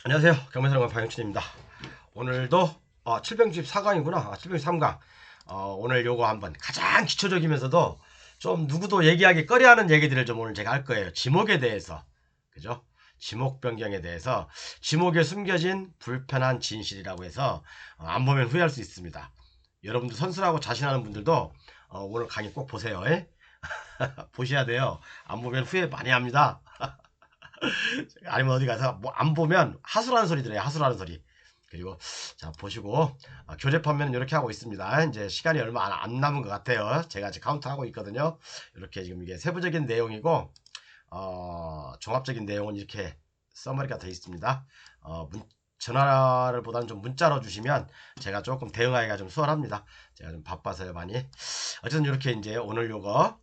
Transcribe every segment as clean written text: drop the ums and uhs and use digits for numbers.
안녕하세요. 경매사령관 박영춘입니다. 오늘도 764강이구나. 703강. 오늘 요거 한번 가장 기초적이면서도 좀 누구도 얘기하기 꺼려하는 얘기들을 좀 오늘 제가 할 거예요. 지목에 대해서. 그죠? 지목 변경에 대해서 지목에 숨겨진 불편한 진실이라고 해서 안 보면 후회할 수 있습니다. 여러분들 선수라고 자신하는 분들도 오늘 강의 꼭 보세요. 보셔야 돼요. 안 보면 후회 많이 합니다. 아니면 어디 가서 뭐 안 보면 하수라는 소리 들어요. 하수라는 소리. 그리고 자 보시고 교재 판매는 이렇게 하고 있습니다. 이제 시간이 얼마 안 남은 것 같아요. 제가 지금 카운트하고 있거든요. 이렇게 지금 이게 세부적인 내용이고 종합적인 내용은 이렇게 써머리가 되어 있습니다. 전화를 보다는 좀 문자로 주시면 제가 조금 대응하기가 좀 수월합니다. 제가 좀 바빠서요 많이. 어쨌든 이렇게 이제 오늘 요거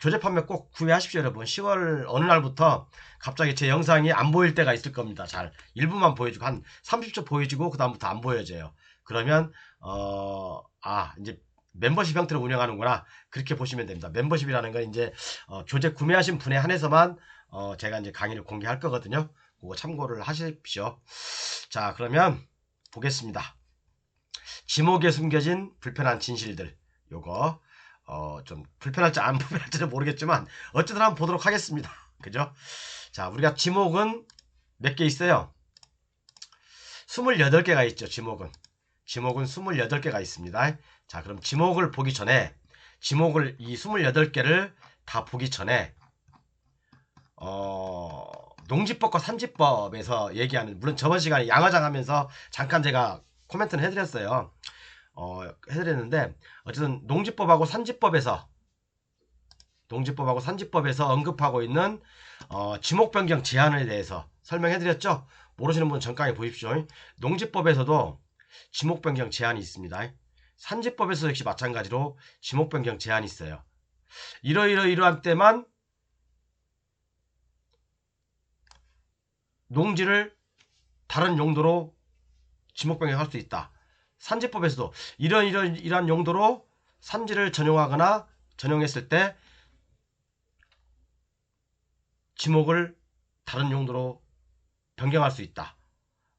교재 판매 꼭 구매하십시오 여러분. 10월 어느 날부터 갑자기 제 영상이 안 보일 때가 있을 겁니다. 잘 일부만 보여주고 한 30초 보여주고 그 다음부터 안 보여져요. 그러면 이제 멤버십 형태로 운영하는구나 그렇게 보시면 됩니다. 멤버십이라는 건 이제 교재 구매하신 분에 한해서만 제가 이제 강의를 공개할 거거든요. 그거 참고를 하십시오. 자 그러면 보겠습니다. 지목에 숨겨진 불편한 진실들 요거 좀 불편할지 안 불편할지는 모르겠지만 어쨌든 한번 보도록 하겠습니다. 그죠? 자 우리가 지목은 몇 개 있어요? 28개가 있죠. 지목은 28개가 있습니다. 자 그럼 지목을 보기 전에 지목을 이 28개를 다 보기 전에 농지법과 산지법에서 얘기하는 물론 저번 시간에 양화장 하면서 잠깐 제가 코멘트는 해드렸어요. 해드렸는데 어쨌든 농지법하고 산지법에서 언급하고 있는 지목 변경 제한에 대해서 설명해드렸죠. 모르시는 분은 전강에 보십시오. 농지법에서도 지목 변경 제한이 있습니다. 산지법에서 역시 마찬가지로 지목 변경 제한이 있어요. 이러한 때만 농지를 다른 용도로 지목 변경할 수 있다. 산지법에서도 이러한 용도로 산지를 전용하거나 전용했을 때 지목을 다른 용도로 변경할 수 있다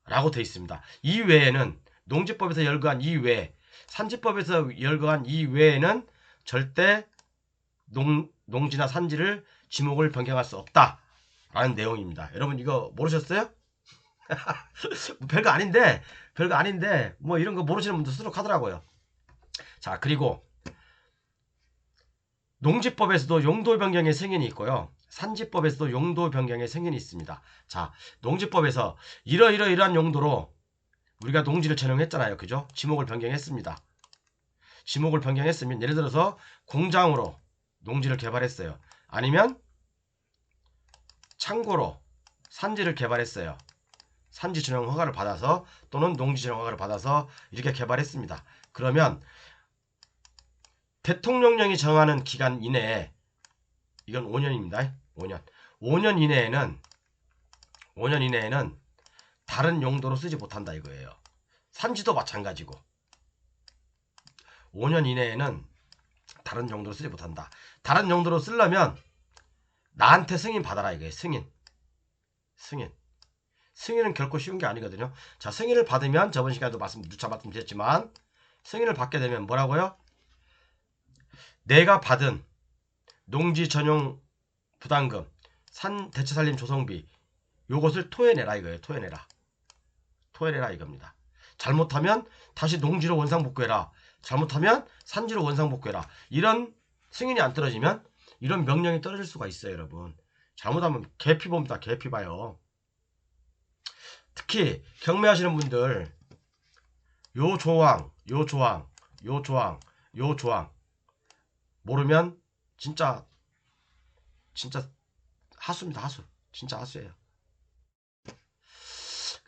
라고 되어 있습니다. 이외에는 농지법에서 열거한 이외에 산지법에서 열거한 이외에는 절대 농지나 산지를 지목을 변경할 수 없다 라는 내용입니다. 여러분 이거 모르셨어요? 별거 아닌데 뭐 이런 거 모르시는 분들 수록하더라고요. 자 그리고 농지법에서도 용도 변경의 승인이 있고요. 산지법에서도 용도 변경의 승인이 있습니다. 자 농지법에서 이러한 용도로 우리가 농지를 전용했잖아요. 그죠? 지목을 변경했습니다. 지목을 변경했으면 예를 들어서 공장으로 농지를 개발했어요. 아니면 창고로 산지를 개발했어요. 산지 전용 허가를 받아서 또는 농지 전용 허가를 받아서 이렇게 개발했습니다. 그러면 대통령령이 정하는 기간 이내에 이건 5년입니다. 5년 이내에는 다른 용도로 쓰지 못한다 이거예요. 산지도 마찬가지고 5년 이내에는 다른 용도로 쓰지 못한다. 다른 용도로 쓰려면 나한테 승인 받아라 이거예요. 승인은 결코 쉬운 게 아니거든요. 자 승인을 받으면 저번 시간에도 누차 말씀드렸지만 승인을 받게 되면 뭐라고요? 내가 받은 농지 전용 부담금, 산 대체살림 조성비 요것을 토해내라 이거예요. 토해내라 이겁니다. 잘못하면 다시 농지로 원상복구해라. 잘못하면 산지로 원상복구해라. 이런 승인이 안 떨어지면 이런 명령이 떨어질 수가 있어요. 여러분 잘못하면 개피 봅니다. 개피 봐요. 특히 경매하시는 분들 요 조항 모르면 진짜 하수입니다. 하수. 진짜 하수예요.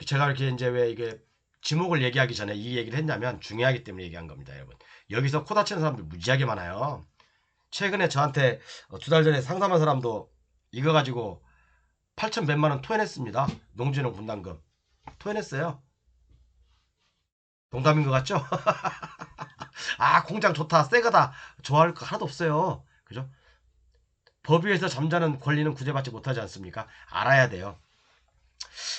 제가 이렇게 이제 왜 이게 지목을 얘기하기 전에 이 얘기를 했냐면 중요하기 때문에 얘기한 겁니다. 여러분 여기서 코 다치는 사람들 무지하게 많아요. 최근에 저한테 2달 전에 상담한 사람도 이거 가지고 8천 몇만 원 토해냈습니다. 농지농 분담금 토해냈어요. 농담인 것 같죠? 공장 좋다 새거다 좋아할 거 하나도 없어요. 그죠? 법 위에서 잠자는 권리는 구제받지 못하지 않습니까? 알아야 돼요.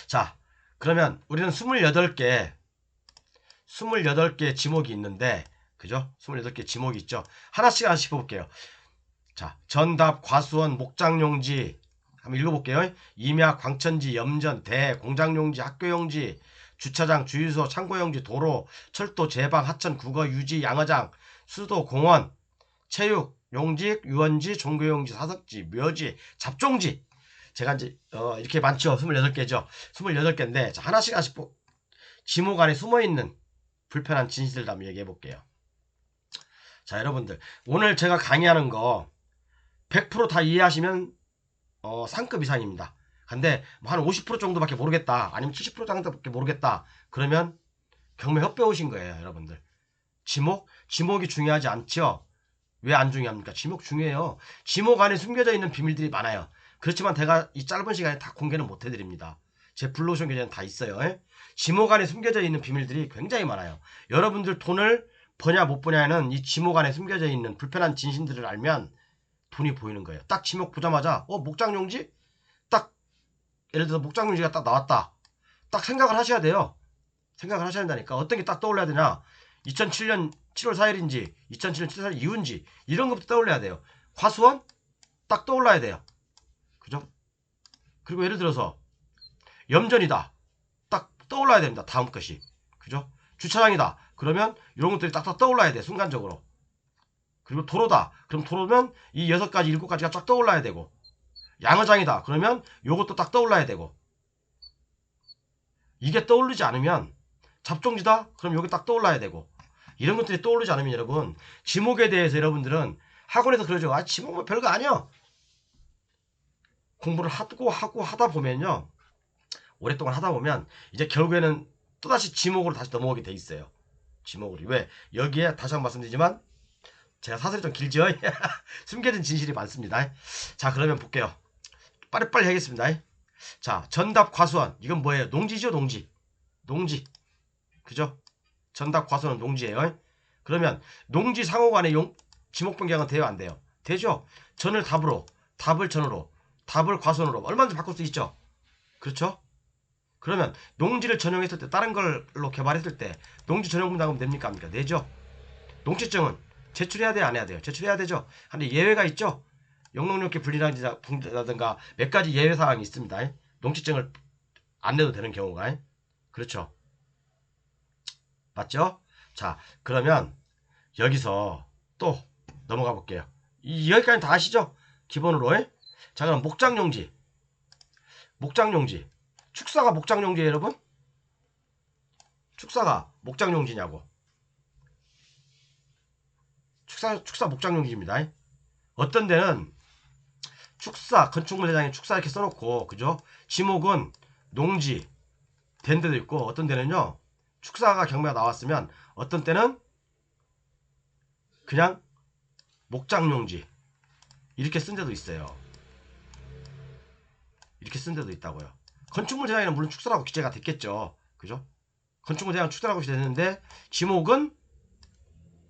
자 그러면 우리는 28개 지목이 있는데, 그죠? 28개 지목이 있죠. 하나씩 하나씩 볼게요. 자, 전답, 과수원, 목장용지. 한번 읽어볼게요. 임야, 광천지, 염전, 대, 공장용지, 학교용지, 주차장, 주유소, 창고용지, 도로, 철도, 제방, 하천, 국어, 유지, 양어장, 수도, 공원, 체육, 용지, 유원지, 종교용지, 사석지, 묘지, 잡종지. 제가 이제 이렇게 많죠. 28개죠. 28개인데 자, 하나씩 지목 안에 숨어있는 불편한 진실들 한번 얘기해 볼게요. 자, 여러분들 오늘 제가 강의하는 거 100% 다 이해하시면 상급 이상입니다. 근데 한 50% 정도밖에 모르겠다, 아니면 70% 정도밖에 모르겠다, 그러면 경매 헛배우신 거예요. 여러분들 지목이 중요하지 않죠? 왜 안 중요합니까? 지목 중요해요. 지목 안에 숨겨져 있는 비밀들이 많아요. 그렇지만 제가 이 짧은 시간에 다 공개는 못 해드립니다. 제 블로그션 계정에 다 있어요. 지목 안에 숨겨져 있는 비밀들이 굉장히 많아요. 여러분들 돈을 버냐 못 버냐는 이 지목 안에 숨겨져 있는 불편한 진심들을 알면 돈이 보이는 거예요. 딱 지목 보자마자 목장용지? 딱 예를 들어서 목장용지가 딱 나왔다. 딱 생각을 하셔야 돼요. 생각을 하셔야 된다니까. 어떤 게 딱 떠올라야 되냐? 2007년 7월 4일인지 2007년 7월 4일 이후인지 이런 것부터 떠올려야 돼요. 과수원? 딱 떠올라야 돼요. 그죠? 그리고 예를 들어서 염전이다. 딱 떠올라야 됩니다. 다음 것이. 그죠? 주차장이다. 그러면 이런 것들이 딱딱 떠올라야 돼. 순간적으로. 그리고 도로다. 그럼 도로면 이 6가지 7가지가 쫙 떠올라야 되고, 양어장이다. 그러면 요것도 딱 떠올라야 되고, 이게 떠오르지 않으면 잡종지다. 그럼 여기 딱 떠올라야 되고, 이런 것들이 떠오르지 않으면 여러분 지목에 대해서 여러분들은 학원에서 그러죠. 지목 뭐 별거 아니야. 공부를 하고 하다 보면요, 오랫동안 하다 보면 이제 결국에는 또다시 지목으로 다시 넘어오게 돼 있어요. 지목으로. 왜? 여기에 다시 한번 말씀드리지만 제가 사설이 좀 길죠? 숨겨진 진실이 많습니다. 자, 그러면 볼게요. 빨리빨리 하겠습니다. 자, 전답 과수원. 이건 뭐예요? 농지죠, 농지. 농지. 그죠? 전답 과수원은 농지예요. 그러면 농지 상호 간에 지목 변경은 돼요, 안 돼요? 되죠? 전을 답으로, 답을 전으로, 답을 과수원으로 얼마든지 바꿀 수 있죠? 그렇죠? 그러면 농지를 전용했을 때, 다른 걸로 개발했을 때 농지 전용분 나가면 됩니까? 안 됩니까? 내죠? 농지증은 제출해야 돼요, 안 해야 돼요? 제출해야 되죠. 근데 예외가 있죠. 영농력계 분리라든가 몇 가지 예외 사항이 있습니다. 농지증을 안 내도 되는 경우가. 그렇죠. 맞죠? 자, 그러면 여기서 또 넘어가 볼게요. 여기까지 다 아시죠? 기본으로. 자, 그럼 목장용지. 축사가 목장용지예요, 여러분? 축사가 목장용지냐고. 축사 목장용지입니다. 어떤 데는 축사, 건축물 대장에 축사 이렇게 써놓고, 그죠? 지목은 농지 된 데도 있고, 어떤 데는요, 축사가 경매가 나왔으면 어떤 때는 그냥 목장용지 이렇게 쓴 데도 있어요. 이렇게 쓴 데도 있다고요. 건축물 대장에는 물론 축사라고 기재가 됐겠죠. 그죠? 건축물 대장 축사라고 기재됐는데 지목은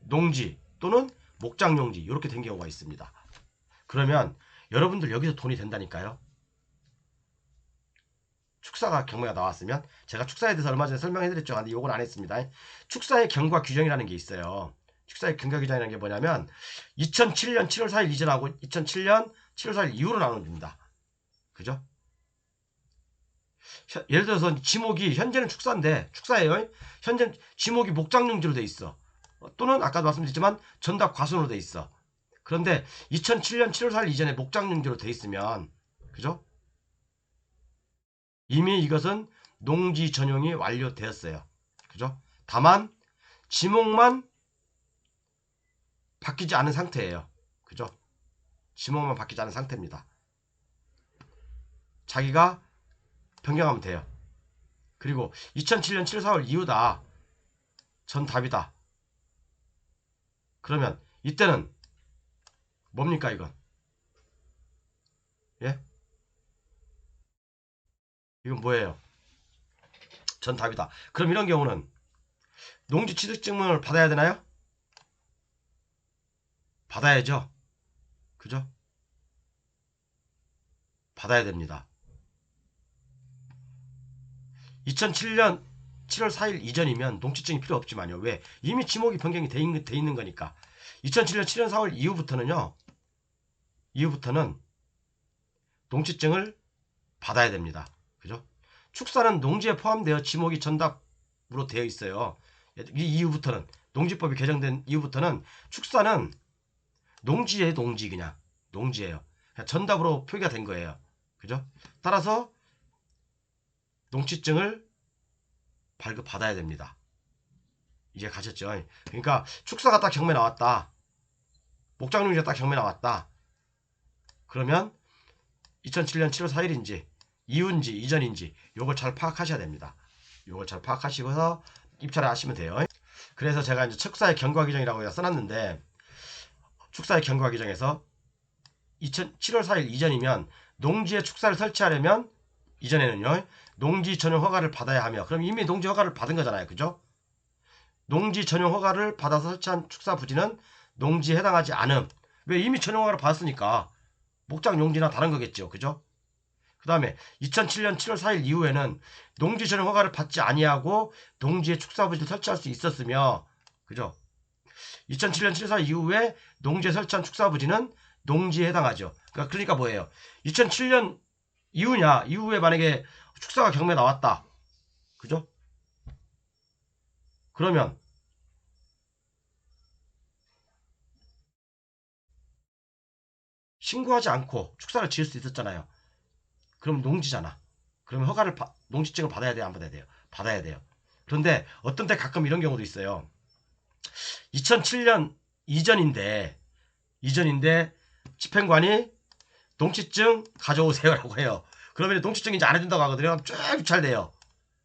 농지 또는 목장용지 이렇게 된 경우가 있습니다. 그러면 여러분들 여기서 돈이 된다니까요. 축사가 경매가 나왔으면, 제가 축사에 대해서 얼마 전에 설명해드렸죠. 근데 요건 안 했습니다. 축사의 경과 규정이라는 게 있어요. 축사의 경과 규정이라는 게 뭐냐면 2007년 7월 4일 이전하고 2007년 7월 4일 이후로 나눠줍니다. 그죠? 예를 들어서 지목이 현재는 축사예요. 현재 지목이 목장용지로 돼 있어. 또는 아까도 말씀드렸지만 전답 과수원으로 돼 있어. 그런데 2007년 7월 4일 이전에 목장용지로 돼 있으면, 그죠? 이미 이것은 농지 전용이 완료되었어요. 그죠? 다만 지목만 바뀌지 않은 상태예요. 그죠? 지목만 바뀌지 않은 상태입니다. 자기가 변경하면 돼요. 그리고 2007년 7월 4월 이후다. 전답이다. 그러면 이때는 뭡니까 이건? 예? 이건 뭐예요? 전답이다. 그럼 이런 경우는 농지 취득증명을 받아야 되나요? 받아야죠. 그죠? 받아야 됩니다. 2007년 7월 4일 이전이면 농지증이 필요 없지만요. 왜? 이미 지목이 변경이 돼 있는 거니까. 2007년 7월 4월 이후부터는 농지증을 받아야 됩니다. 그죠? 축사는 농지에 포함되어 지목이 전답으로 되어 있어요. 이 이후부터는 농지법이 개정된 이후부터는 축사는 농지에 농지 그냥 농지예요. 그냥 전답으로 표기가 된 거예요. 그죠? 따라서 농지증을 발급받아야 됩니다. 이제 가셨죠? 그러니까 축사가 딱 경매 나왔다. 목장용지가 딱 경매 나왔다. 그러면 2007년 7월 4일인지 이후인지 이전인지 요걸 잘 파악하셔야 됩니다. 요걸 잘 파악하시고서 입찰을 하시면 돼요. 그래서 제가 이제 축사의 경과 규정이라고 써놨는데 축사의 경과 규정에서 7월 4일 이전이면 농지에 축사를 설치하려면 이전에는요 농지 전용 허가를 받아야 하며 그럼 이미 농지 허가를 받은 거잖아요. 그죠? 농지 전용 허가를 받아서 설치한 축사 부지는 농지에 해당하지 않음. 왜? 이미 전용 허가를 받았으니까 목장 용지나 다른 거겠죠. 그죠? 그 다음에 2007년 7월 4일 이후에는 농지 전용 허가를 받지 아니하고 농지에 축사 부지를 설치할 수 있었으며 그죠? 2007년 7월 4일 이후에 농지에 설치한 축사 부지는 농지에 해당하죠. 그러니까 뭐예요? 2007년 이후에 만약에 축사가 경매 나왔다. 그죠? 그러면 신고하지 않고 축사를 지을 수 있었잖아요. 그럼 농지잖아. 그러면 농지증을 받아야 돼요? 안 받아야 돼요? 받아야 돼요. 그런데 어떤 때 가끔 이런 경우도 있어요. 2007년 이전인데 집행관이 농지증 가져오세요라고 해요. 그러면 농지증 이제 안 해준다고 하거든요. 쭉 유찰돼요.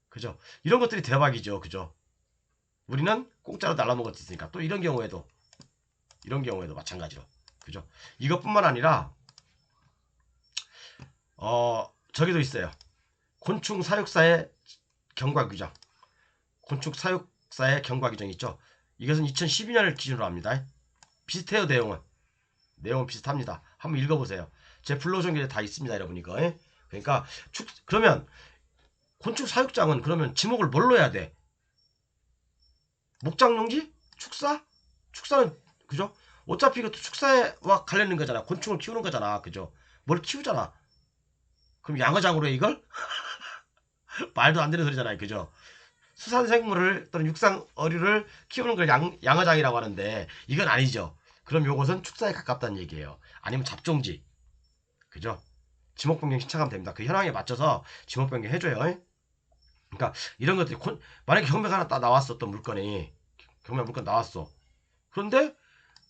그죠? 이런 것들이 대박이죠. 그죠? 우리는 공짜로 날라먹을 수 있으니까. 또 이런 경우에도 마찬가지로. 그죠? 이것뿐만 아니라 저기도 있어요. 곤충 사육사의 경과 규정. 곤충 사육사의 경과 규정 있죠. 이것은 2012년을 기준으로 합니다. 비슷해요. 내용은 비슷합니다. 한번 읽어보세요. 제 블로그에 다 있습니다. 여러분 이거. 그러니까 그러면 곤충 사육장은 그러면 지목을 뭘로 해야 돼? 목장용지? 축사는 그죠? 어차피 이것도 축사와 관련된 거잖아. 곤충을 키우는 거잖아. 그죠? 뭘 키우잖아. 그럼 양어장으로 해 이걸? 말도 안 되는 소리잖아요. 그죠? 수산생물을 또는 육상 어류를 키우는 걸 양어장이라고 하는데 이건 아니죠. 그럼 요것은 축사에 가깝다는 얘기예요. 아니면 잡종지. 그죠? 지목변경 신청하면 됩니다. 그 현황에 맞춰서 지목변경 해줘요. 그러니까 이런 것들이 만약에 경매가 하나 딱 나왔었던 물건이 경매 물건 나왔어. 그런데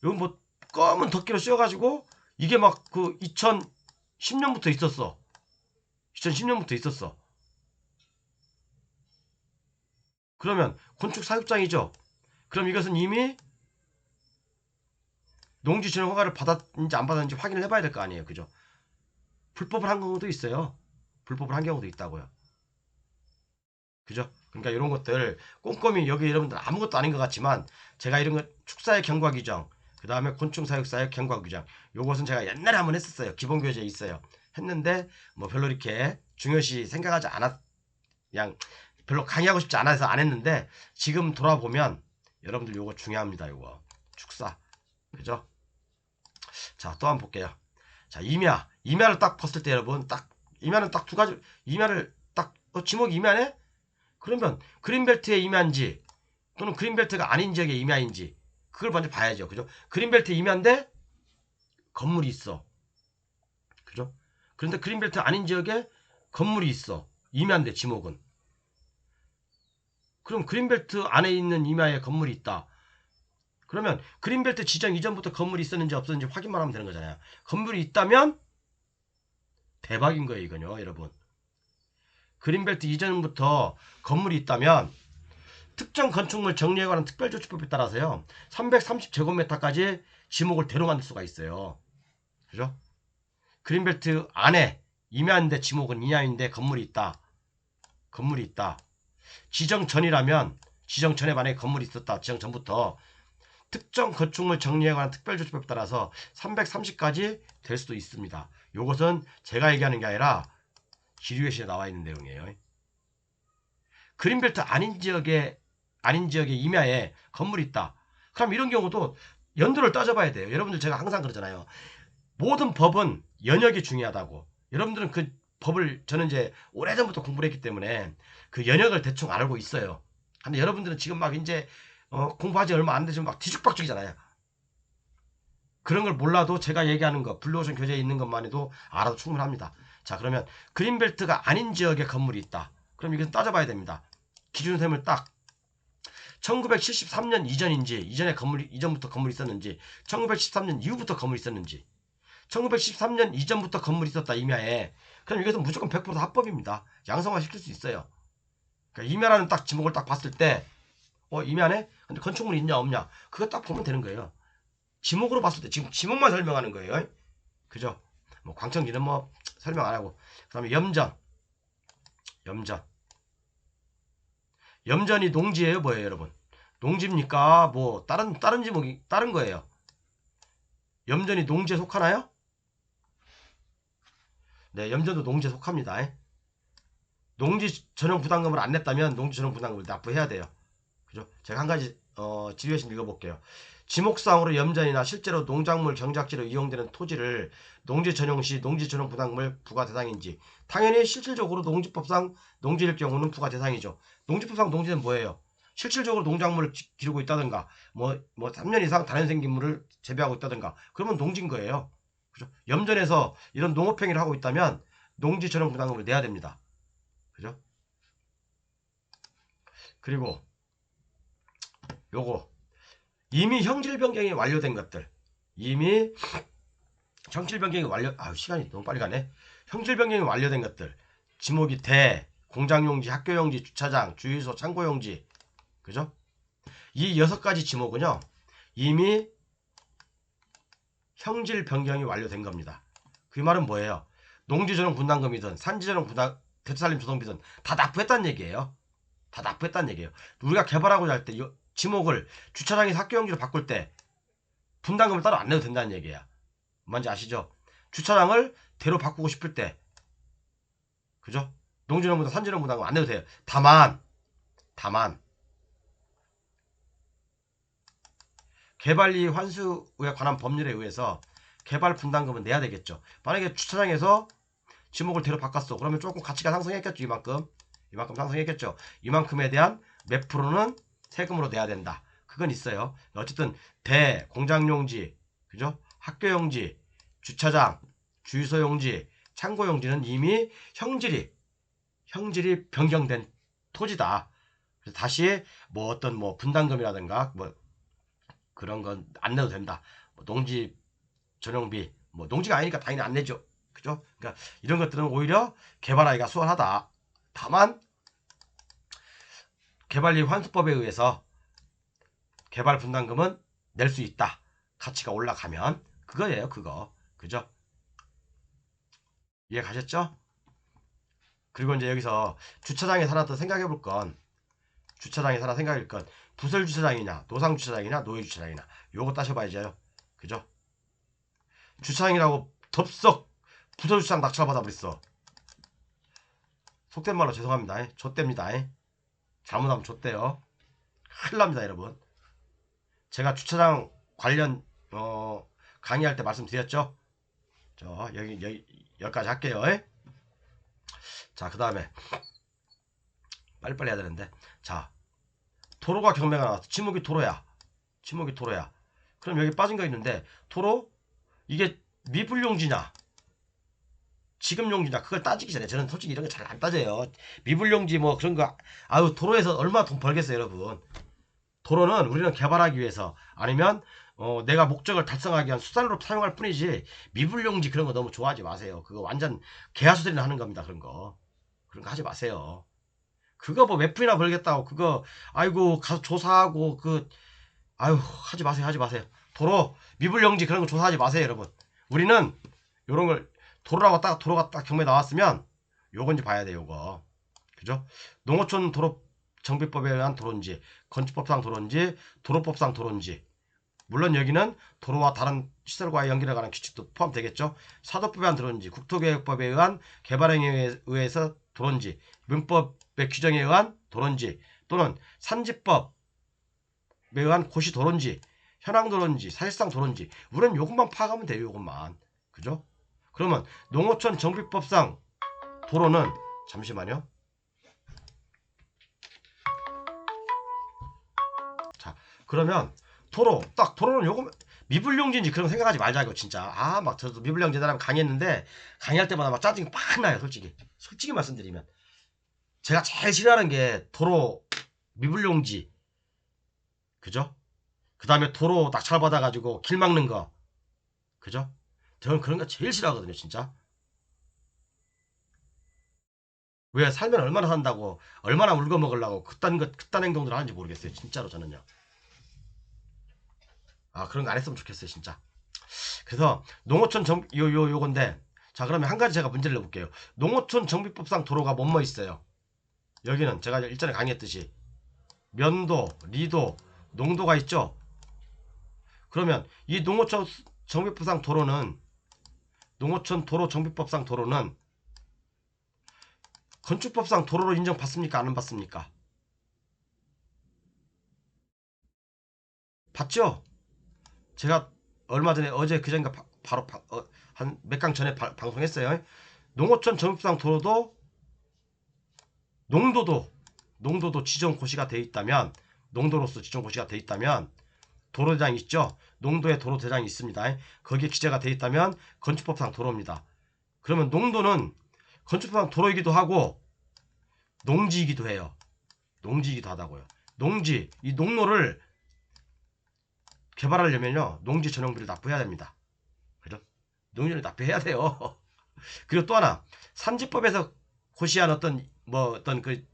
여기 뭐 검은 덮개로 씌워가지고 이게 막 그 2010년부터 있었어. 2010년부터 있었어. 그러면 곤충 사육장이죠. 그럼 이것은 이미 농지 전용 허가를 받았는지 안 받았는지 확인을 해봐야 될 거 아니에요. 그죠? 불법을 한 경우도 있어요. 불법을 한 경우도 있다고요. 그죠? 그러니까 이런 것들 꼼꼼히 여기 여러분들 아무것도 아닌 것 같지만 제가 이런 거 축사의 경과 규정 그 다음에 곤충 사육사의 경과 규정 요것은 제가 옛날에 한번 했었어요. 기본교재에 있어요. 했는데 뭐 별로 이렇게 중요시 생각하지 않았 그냥 별로 강의하고 싶지 않아서 안 했는데 지금 돌아보면 여러분들 요거 중요합니다. 요거 축사 그죠? 자 또 한번 볼게요. 자 임야를 딱 봤을 때 여러분 딱 임야는 딱 두 가지 임야를 딱 지목이 임야네? 그러면 그린벨트의 임야인지 또는 그린벨트가 아닌 지역의 임야인지 그걸 먼저 봐야죠. 그죠? 그린벨트 임야인데 건물이 있어. 그죠? 그런데 그린벨트 아닌 지역에 건물이 있어. 임야인데 지목은. 그럼 그린벨트 안에 있는 임야에 건물이 있다. 그러면 그린벨트 지정 이전부터 건물이 있었는지 없었는지 확인만 하면 되는 거잖아요. 건물이 있다면 대박인 거예요. 이건요. 여러분. 그린벨트 이전부터 건물이 있다면 특정 건축물 정리에 관한 특별조치법에 따라서요 330제곱미터까지 지목을 대로 만들 수가 있어요. 그죠? 그린벨트 안에 임야인데 지목은 이하인데 건물이 있다. 지정 전이라면 지정 전에 만약에 건물이 있었다. 지정 전부터 특정 건축물 정리에 관한 특별조치법에 따라서 330까지 될 수도 있습니다. 이것은 제가 얘기하는 게 아니라 기류회시에 나와 있는 내용이에요. 그린벨트 아닌 지역에 임야에 건물이 있다. 그럼 이런 경우도 연도를 따져봐야 돼요. 여러분들 제가 항상 그러잖아요. 모든 법은 연역이 중요하다고. 여러분들은 그 법을 저는 이제 오래전부터 공부를 했기 때문에 그 연역을 대충 알고 있어요. 근데 여러분들은 지금 막 이제 공부한 지 얼마 안 되지만 막 뒤죽박죽이잖아요. 그런 걸 몰라도 제가 얘기하는 거 블루오션 교재에 있는 것만 해도 알아도 충분합니다. 자, 그러면 그린벨트가 아닌 지역에 건물이 있다. 그럼 이것은 따져봐야 됩니다. 기준셈을 딱 1973년 이전인지 이전부터 건물이 있었는지 1913년 이후부터 건물이 있었는지 1913년 이전부터 건물이 있었다 임야에 그럼 이것은 무조건 100% 합법입니다. 양성화 시킬 수 있어요. 그러니까 임야라는 딱 지목을 딱 봤을 때 임야네? 근데 건축물이 있냐 없냐 그거 딱 보면 되는 거예요. 지목으로 봤을 때 지금 지목만 설명하는 거예요. 그죠? 뭐 광천기는 뭐 설명 안 하고 그 다음에 염전이 농지예요 뭐예요 여러분? 농지입니까? 뭐 다른 지목이 다른 거예요. 염전이 농지에 속하나요? 네, 염전도 농지에 속합니다. 농지 전용 부담금을 안 냈다면 농지 전용 부담금을 납부해야 돼요. 그죠? 제가 한 가지 지휘해서 읽어볼게요. 지목상으로 염전이나 실제로 농작물 경작지로 이용되는 토지를 농지 전용 시 농지 전용 부담금을 부과 대상인지 당연히 실질적으로 농지법상 농지일 경우는 부과 대상이죠. 농지법상 농지는 뭐예요? 실질적으로 농작물을 기르고 있다든가 뭐 3년 이상 다른 생기물을 재배하고 있다든가 그러면 농지인 거예요. 그죠? 염전에서 이런 농업행위를 하고 있다면 농지 전용 부담금을 내야 됩니다. 그죠? 그리고 요거 이미 형질 변경이 완료된 것들 이미 형질 변경이 시간이 너무 빨리 가네. 형질 변경이 완료된 것들 지목이 대, 공장용지, 학교용지, 주차장, 주유소, 창고용지 그죠? 이 6가지 지목은요 이미 형질 변경이 완료된 겁니다. 그 말은 뭐예요? 농지전용 분담금이든 산지전용 대체살림 조성비든 다 납부했다는 얘기예요. 다 납부했다는 얘기예요. 우리가 개발하고자 할 때 지목을 주차장에서 학교용지로 바꿀 때 분담금을 따로 안 내도 된다는 얘기야. 뭔지 아시죠? 주차장을 대로 바꾸고 싶을 때 그죠? 농지전용 산지전용 분담금 안 내도 돼요. 다만 개발이 환수에 관한 법률에 의해서 개발 분담금은 내야 되겠죠. 만약에 주차장에서 지목을 대로 바꿨어. 그러면 조금 가치가 상승했겠죠. 이만큼 상승했겠죠. 이만큼에 대한 몇 프로는 세금으로 내야 된다. 그건 있어요. 어쨌든 공장용지, 그죠? 학교용지, 주차장, 주유소용지, 창고용지는 이미 형질이 변경된 토지다. 그래서 다시 뭐 어떤 뭐 분담금이라든가 뭐 그런 건 안 내도 된다. 뭐 농지 전용비, 뭐 농지가 아니니까 당연히 안 내죠. 그죠? 그러니까 이런 것들은 오히려 개발하기가 수월하다. 다만 개발리 환수법에 의해서 개발 분담금은 낼 수 있다. 가치가 올라가면 그거예요. 그거. 그죠? 이해 가셨죠? 그리고 이제 여기서 주차장에 살았던 생각해볼 건 부설 주차장이냐 노상 주차장이냐 노예 주차장이냐 요거 따셔봐야죠. 그죠? 주차장이라고 덥석 부설 주차장 낙찰 받아버렸어. 속된 말로 죄송합니다. 좆됩니다. 잘못하면 좆돼요. 큰일 납니다 여러분. 제가 주차장 관련 강의할 때 말씀드렸죠. 여기까지 할게요. 자, 그 다음에 빨리빨리 해야 되는데 자, 도로가 경매가 나왔어. 지목이 도로야. 그럼 여기 빠진 거 있는데 도로 이게 미불용지냐 지급용지냐 그걸 따지기 전에 저는 솔직히 이런 거 잘 안 따져요. 미불용지 뭐 그런 거 도로에서 얼마 돈 벌겠어요 여러분. 도로는 우리는 개발하기 위해서 아니면 내가 목적을 달성하기 위한 수단으로 사용할 뿐이지 미불용지 그런 거 너무 좋아하지 마세요. 그거 완전 개하수들이나 하는 겁니다. 그런 거 하지 마세요. 그거 뭐 몇 푼이나 벌겠다고 그거 가서 조사하고 하지 마세요. 도로 미불용지 그런 거 조사하지 마세요 여러분. 우리는 요런 걸 도로가 딱 경매 나왔으면 요건지 봐야 돼 요거. 그죠? 농어촌 도로 정비법에 의한 도로인지 건축법상 도로인지 도로법상 도로인지 물론 여기는 도로와 다른 시설과의 연결에 관한 규칙도 포함되겠죠. 사도법에 의한 도로인지 국토계획법에 의한 개발행위에 의해서 도로인지 민법에 규정에 의한 도로인지 또는 산지법에 의한 고시 도로인지 현황 도로인지 사실상 도로인지 우리는 요것만 파악하면 돼요. 요것만. 그죠? 그러면 농어촌 정비법상 도로는 잠시만요. 자, 그러면 도로 딱 도로는 요거 미불용지인지 그런 거 생각하지 말자 이거 진짜. 막 저도 미불용지다라면 강의했는데 강의할 때마다 막 짜증이 빡 나요. 솔직히 말씀드리면 제가 제일 싫어하는 게 도로 미불용지, 그죠? 그 다음에 도로 낙찰 받아가지고 길 막는 거, 그죠? 저는 그런 거 제일 싫어하거든요, 진짜. 왜 살면 얼마나 산다고, 얼마나 울거 먹으려고 그딴 행동들 하는지 모르겠어요, 진짜로 저는요. 그런 거 안 했으면 좋겠어요, 진짜. 그래서 농어촌 요건데, 자, 그러면 한 가지 제가 문제를 내볼게요. 농어촌 정비법상 도로가 뭐뭐 있어요? 여기는 제가 일전에 강의했듯이 면도, 리도, 농도가 있죠? 그러면 이 농어촌 정비법상 도로는 농어촌 도로 정비법상 도로는 건축법상 도로로 인정받습니까? 안 받습니까? 받죠? 제가 얼마 전에 어제 그전인가 바로 한 몇 강 전에 방송했어요. 농어촌 정비법상 도로도 농도도 지정 고시가 돼 있다면 농도로서 지정 고시가 돼 있다면 도로대장 있죠? 농도에 도로대장이 있습니다. 거기에 기재가 돼 있다면 건축법상 도로입니다. 그러면 농도는 건축법상 도로이기도 하고 농지이기도 해요. 농지이기도 하다고요. 이 농로를 개발하려면요. 농지 전용비를 납부해야 됩니다. 그죠? 농지를 납부해야 돼요. 그리고 또 하나 산지법에서 고시한 어떤 그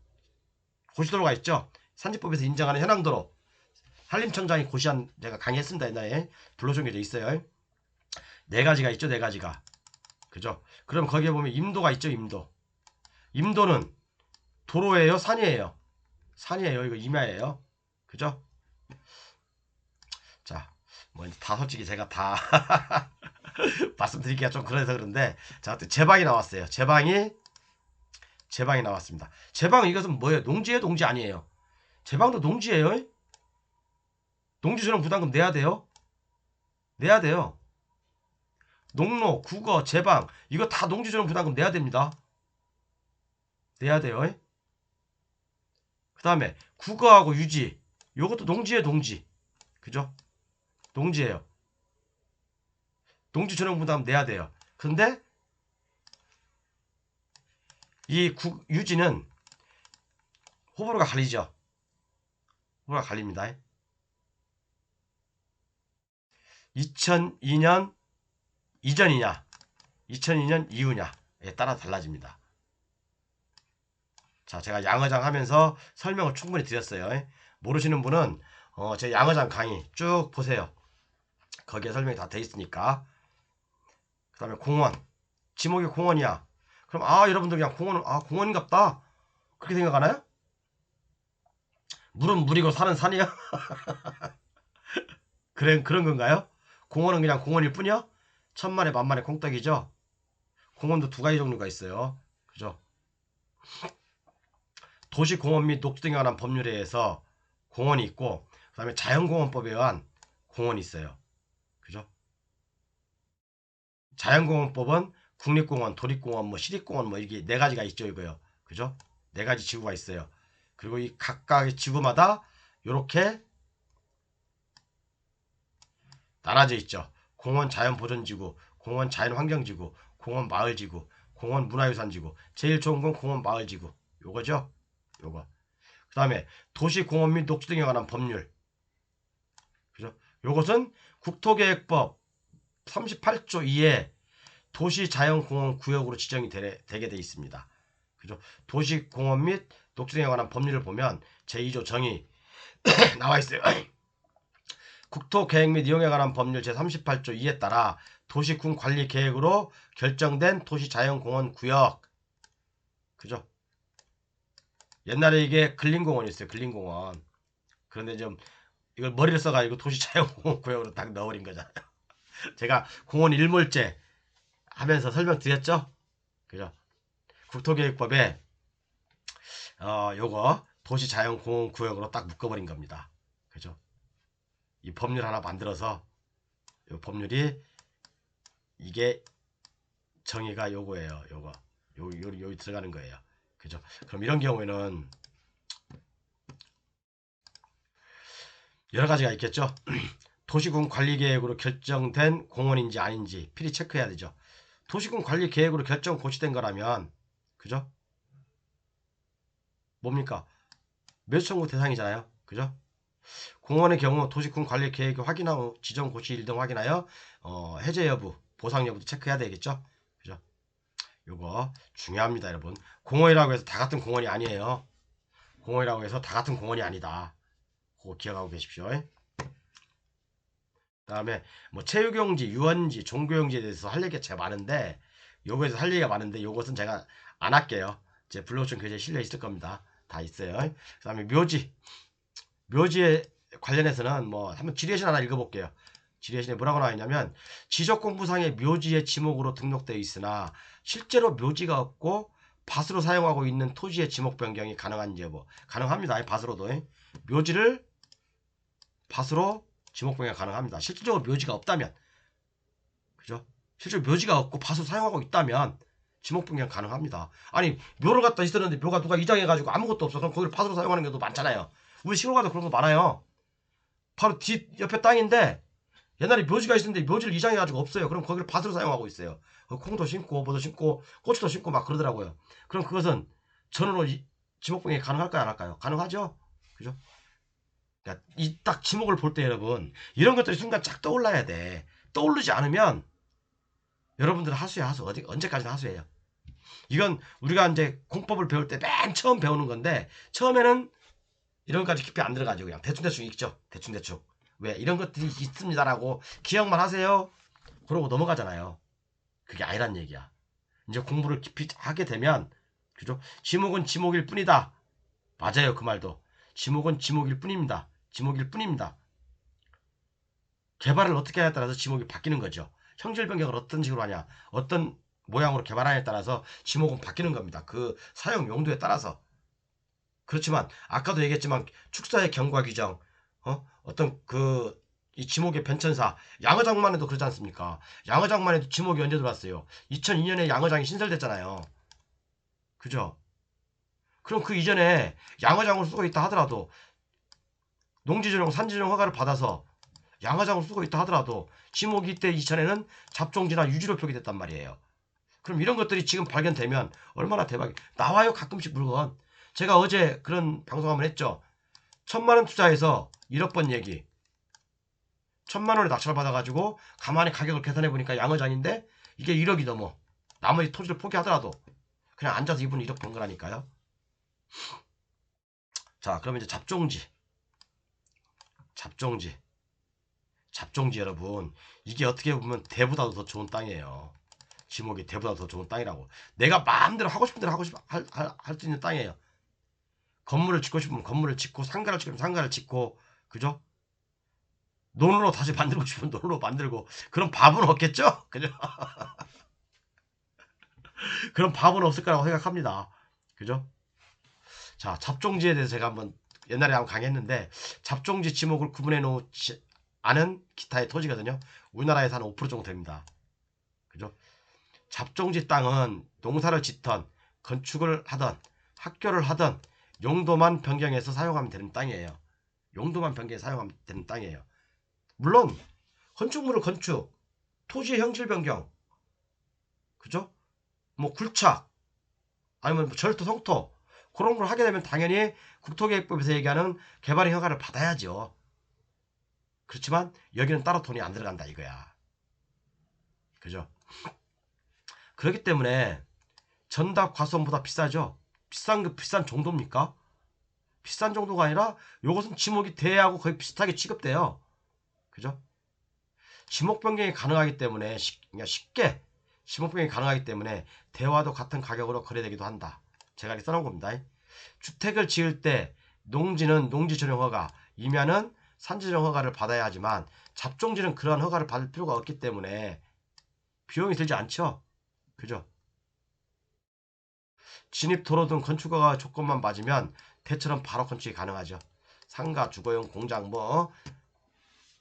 고시도로가 있죠. 산지법에서 인정하는 현황도로 한림청장이 고시한 제가 강의했습니다. 옛날에 불러준 게 있어요. 네 가지가 있죠. 네 가지가. 그죠? 그럼 거기에 보면 임도가 있죠. 임도는 도로예요? 산이에요? 산이에요. 이거 임야예요. 그죠? 자, 다 솔직히 제가 다 말씀드리기가 좀 그래서 그런데 자, 제방이 나왔어요. 제방이 나왔습니다. 제방 이것은 뭐예요? 농지예요? 농지 아니에요? 제방도 농지예요? 농지조정 부담금 내야 돼요? 내야 돼요. 농로, 국어, 제방 이거 다 농지조정 부담금 내야 됩니다. 내야 돼요. 그 다음에 국어하고 유지 요것도 농지예요. 농지. 그죠? 농지예요. 농지조정 부담금 내야 돼요. 근데 이 유지는 호불호가 갈리죠. 호불호가 갈립니다. 2002년 이전이냐 2002년 이후냐에 따라 달라집니다. 자, 제가 양어장 하면서 설명을 충분히 드렸어요. 모르시는 분은 제 양어장 강의 쭉 보세요. 거기에 설명이 다 돼 있으니까. 그 다음에 공원 지목이 공원이야. 그럼 여러분들 그냥 공원인갑다 그렇게 생각하나요? 물은 물이고 산은 산이야? 그런 건가요? 공원은 그냥 공원일 뿐이야? 천만에 만만의 콩떡이죠. 공원도 두 가지 종류가 있어요. 그죠? 도시공원 및 녹지 등에 관한 법률에 의해서 공원이 있고 그 다음에 자연공원법에 의한 공원이 있어요. 그죠? 자연공원법은 국립공원, 도립공원, 시립공원 이렇게 네 가지가 있죠. 이거요. 그죠? 네 가지 지구가 있어요. 그리고 이 각각의 지구마다 이렇게 나눠져 있죠. 공원 자연보전지구, 공원 자연환경지구, 공원 마을지구, 공원 문화유산지구. 제일 좋은 건 공원 마을지구. 요거죠. 요거. 그 다음에 도시공원 및 녹지 등에 관한 법률. 그죠? 요것은 국토계획법 38조 2에 도시자연공원 구역으로 지정이 되게 돼 있습니다. 그죠? 도시공원 및 녹지 등에 관한 법률을 보면 제2조 정의 나와 있어요. 국토계획 및 이용에 관한 법률 제38조 2에 따라 도시군 관리 계획으로 결정된 도시자연공원 구역. 그죠? 옛날에 이게 근린공원이었어요. 근린공원. 그런데 좀 이걸 머리를 써가지고 도시자연공원 구역으로 딱 넣어버린 거잖아요. 제가 공원 일몰제 하면서 설명드렸죠? 그죠? 국토계획법에 요거 도시자연공원구역으로 딱 묶어버린 겁니다. 그죠? 이 법률 하나 만들어서 요 법률이 이게 정의가 요거예요. 요거 여기 들어가는 거예요. 그죠? 그럼 이런 경우에는 여러 가지가 있겠죠. 도시군 관리계획으로 결정된 공원인지 아닌지 필히 체크해야 되죠. 도시군 관리계획으로 결정 고시된 거라면 그죠? 뭡니까? 멸수청구 대상이잖아요. 그죠? 공원의 경우 도시군 관리 계획 확인하고 지정 고시 1등 확인하여 해제 여부, 보상 여부도 체크해야 되겠죠. 그죠? 요거 중요합니다, 여러분. 공원이라고 해서 다 같은 공원이 아니에요. 공원이라고 해서 다 같은 공원이 아니다. 그거 기억하고 계십시오. 그다음에 뭐 체육용지, 유원지, 종교용지에 대해서 할 얘기가 제가 많은데 요거에서 할 얘기가 많은데 요것은 제가 안 할게요. 제 블로그청 교재에 실려 있을 겁니다. 다 있어요. 그다음에 묘지에 관련해서는 뭐 한번 지뢰신 하나 읽어볼게요. 지뢰신에 뭐라고 나와 있냐면 지적공부상의 묘지의 지목으로 등록되어 있으나 실제로 묘지가 없고 밭으로 사용하고 있는 토지의 지목 변경이 가능한지 여부. 가능합니다. 밭으로도. 묘지를 밭으로 지목 변경 가능합니다. 실질적으로 묘지가 없다면, 그죠? 실제로 묘지가 없고 밭으로 사용하고 있다면 지목 변경 가능합니다. 아니 묘를 갖다 있었는데 묘가 누가 이장해가지고 아무것도 없어. 그럼 거기를 밭으로 사용하는 경우도 많잖아요. 우리 시골 가도 그런 거 많아요. 바로 뒷 옆에 땅인데 옛날에 묘지가 있었는데 묘지를 이장해가지고 없어요. 그럼 거기를 밭으로 사용하고 있어요. 콩도 심고 뭐도 심고 고추도 심고 막 그러더라고요. 그럼 그것은 전으로 지목 변경이 가능할까요? 안 할까요? 가능하죠. 그죠? 그러니까 이 딱 지목을 볼 때 여러분 이런 것들이 순간 쫙 떠올라야 돼. 떠오르지 않으면 여러분들은 하수야 하수. 언제까지나 하수예요. 이건 우리가 이제 공법을 배울 때 맨 처음 배우는 건데 처음에는 이런 것까지 깊이 안 들어가지고 그냥 대충대충 읽죠. 대충대충. 왜 이런 것들이 있습니다라고 기억만 하세요. 그러고 넘어가잖아요. 그게 아니란 얘기야. 이제 공부를 깊이 하게 되면 그죠? 지목은 지목일 뿐이다. 맞아요. 그 말도. 지목은 지목일 뿐입니다. 지목일 뿐입니다. 개발을 어떻게 하냐에 따라서 지목이 바뀌는 거죠. 형질 변경을 어떤 식으로 하냐, 어떤 모양으로 개발하냐에 따라서 지목은 바뀌는 겁니다. 그 사용 용도에 따라서. 그렇지만 아까도 얘기했지만 축사의 경과 규정, 어떤 이 지목의 변천사, 양어장만 해도 그렇지 않습니까? 양어장만 해도 지목이 언제 들어왔어요? 2002년에 양어장이 신설됐잖아요. 그죠? 그럼 그 이전에 양어장을 쓰고 있다 하더라도 농지조정, 산지조정 허가를 받아서 양어장을 쓰고 있다 하더라도 지목이 이때 이전에는 잡종지나 유지로 표기됐단 말이에요. 그럼 이런 것들이 지금 발견되면 얼마나 대박이 나와요. 가끔씩 물건. 제가 어제 그런 방송 한번 했죠. 1,000만 원 투자해서 1억 번 얘기. 1,000만 원에 낙찰 받아가지고 가만히 가격을 계산해보니까 양어장인데 이게 1억이 넘어. 나머지 토지를 포기하더라도 그냥 앉아서 이분 1억 번 거라니까요. 자, 그러면 이제 잡종지 여러분. 이게 어떻게 보면 대보다도 더 좋은 땅이에요. 지목이 대보다 더 좋은 땅이라고. 내가 마음대로 하고 싶은 대로 할 수 있는 땅이에요. 건물을 짓고 싶으면 건물을 짓고 상가를 짓고 싶으면 상가를 짓고 그죠? 논으로 다시 만들고 싶으면 논으로 만들고 그런 밥은 없겠죠? 그죠? 그런 밥은 없을 거라고 생각합니다. 그죠? 자, 잡종지에 대해서 제가 한번 옛날에 한번 강의했는데 잡종지 지목을 구분해 놓지 않은 기타의 토지거든요. 우리나라에서 한 5% 정도 됩니다. 그죠? 잡종지 땅은 농사를 짓던 건축을 하던 학교를 하던 용도만 변경해서 사용하면 되는 땅이에요. 용도만 변경해서 사용하면 되는 땅이에요. 물론 건축물을 건축, 토지의 형질 변경, 그죠? 뭐 굴착, 아니면 뭐 절도, 성토 그런 걸 하게 되면 당연히 국토계획법에서 얘기하는 개발의 허가를 받아야죠. 그렇지만 여기는 따로 돈이 안 들어간다 이거야. 그죠? 그렇기 때문에 전답 과수원보다 비싸죠. 비싼 정도입니까? 비싼 정도가 아니라 요것은 지목이 대하고 거의 비슷하게 취급돼요. 그죠? 지목 변경이 가능하기 때문에 그냥 쉽게 지목 변경이 가능하기 때문에 대화도 같은 가격으로 거래되기도 한다. 제가 이렇게 써놓은 겁니다. 주택을 지을 때 농지는 농지조정 허가, 임야는 산지조정 허가를 받아야 하지만 잡종지는 그러한 허가를 받을 필요가 없기 때문에 비용이 들지 않죠. 그죠? 진입 도로 등 건축허가 조건만 맞으면 대처럼 바로 건축이 가능하죠. 상가, 주거용, 공장 뭐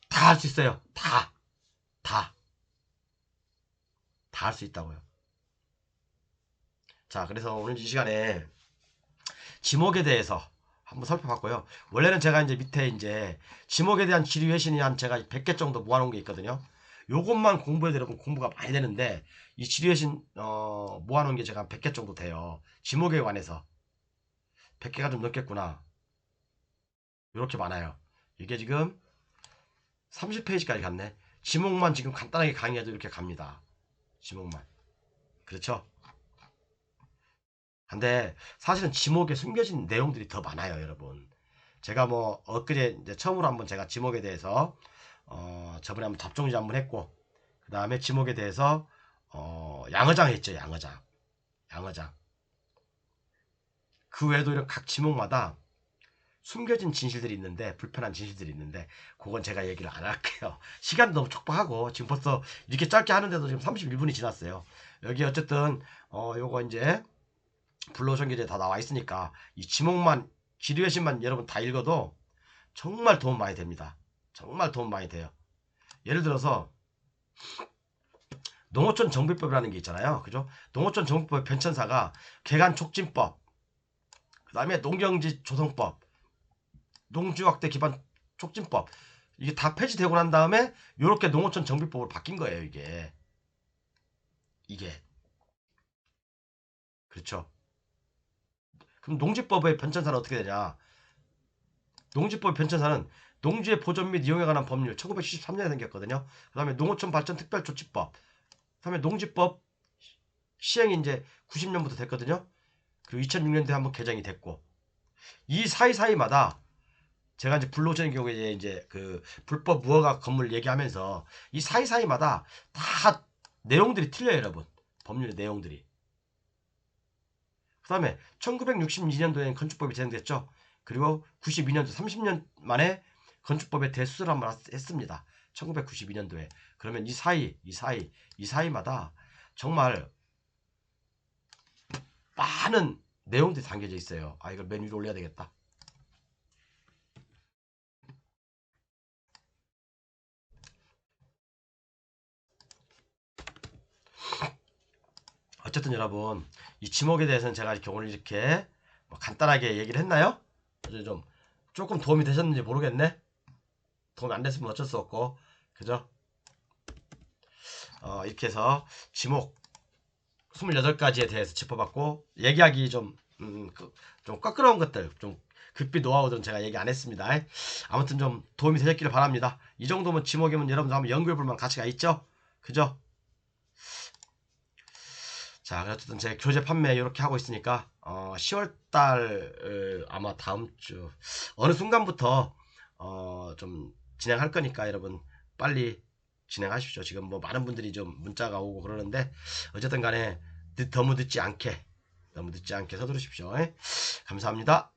다 할 수 있어요. 다 할 수 있다고요. 자, 그래서 오늘 이 시간에 지목에 대해서 한번 살펴봤고요. 원래는 제가 이제 밑에 이제 지목에 대한 지리 회신이 한 제가 100개 정도 모아놓은 게 있거든요. 요것만 공부해도 여러분 공부가 많이 되는데 이 지리 회신 모아놓은 게 제가 한 100개 정도 돼요. 지목에 관해서 100개가 좀 넘겠구나. 이렇게 많아요. 이게 지금 30페이지까지 갔네. 지목만 지금 간단하게 강의해도 이렇게 갑니다. 지목만. 그렇죠? 근데 사실은 지목에 숨겨진 내용들이 더 많아요, 여러분. 제가 뭐 엊그제 이제 처음으로 한번 제가 지목에 대해서 저번에 한번 답정지 한번 했고 그 다음에 지목에 대해서 양어장 했죠, 양어장. 그 외에도 이런 각 지목마다 숨겨진 진실들이 있는데 불편한 진실들이 있는데 그건 제가 얘기를 안 할게요. 시간도 너무 촉박하고 지금 벌써 이렇게 짧게 하는데도 지금 31분이 지났어요. 여기 어쨌든 요거 이제 불로전기제 다 나와 있으니까 이 지목만 지리외신만 여러분 다 읽어도 정말 도움 많이 됩니다. 정말 도움 많이 돼요. 예를 들어서 농어촌 정비법이라는 게 있잖아요. 그죠? 농어촌 정비법 편천사가 개간촉진법, 그 다음에 농경지 조성법, 농지확대 기반 촉진법 이게 다 폐지되고 난 다음에 이렇게 농어촌 정비법으로 바뀐 거예요. 이게 그렇죠. 그럼 농지법의 변천사는 어떻게 되냐? 농지법 변천사는 농지의 보존 및 이용에 관한 법률 1973년에 생겼거든요. 그 다음에 농어촌 발전 특별조치법, 그 다음에 농지법 시행이 이제 90년부터 됐거든요. 그리고 2006년도에 한번 개정이 됐고 이 사이사이마다 제가 이제 불로저의 경우에 이제 그 불법 무허가 건물 얘기하면서 이 사이사이마다 다 내용들이 틀려요, 여러분. 법률의 내용들이. 그 다음에 1962년도에는 건축법이 제정됐죠. 그리고 92년도 30년 만에 건축법에 대수를 한번 했습니다. 1992년도에. 그러면 이 사이마다 정말 많은 내용들이 담겨져 있어요. 아, 이걸 맨 위로 올려야 되겠다. 어쨌든 여러분 이 지목에 대해서는 제가 이렇게 오늘 이렇게 뭐 간단하게 얘기를 했나요? 이제 좀 조금 도움이 되셨는지 모르겠네. 도움이 안 됐으면 어쩔 수 없고 그죠? 이렇게 해서 지목 28가지에 대해서 짚어봤고 얘기하기 좀 껄끄러운 것들 좀 급비 노하우들은 제가 얘기 안 했습니다. 아무튼 좀 도움이 되셨기를 바랍니다. 이 정도면 지목이면 여러분들 한번 연구해볼 만한 가치가 있죠? 그죠? 자, 어쨌든 제 교재 판매 이렇게 하고 있으니까 10월달 아마 다음 주 어느 순간부터 좀 진행할 거니까 여러분 빨리 진행하십시오. 지금 뭐 많은 분들이 좀 문자가 오고 그러는데 어쨌든 간에 너무 늦지 않게 서두르십시오. 감사합니다.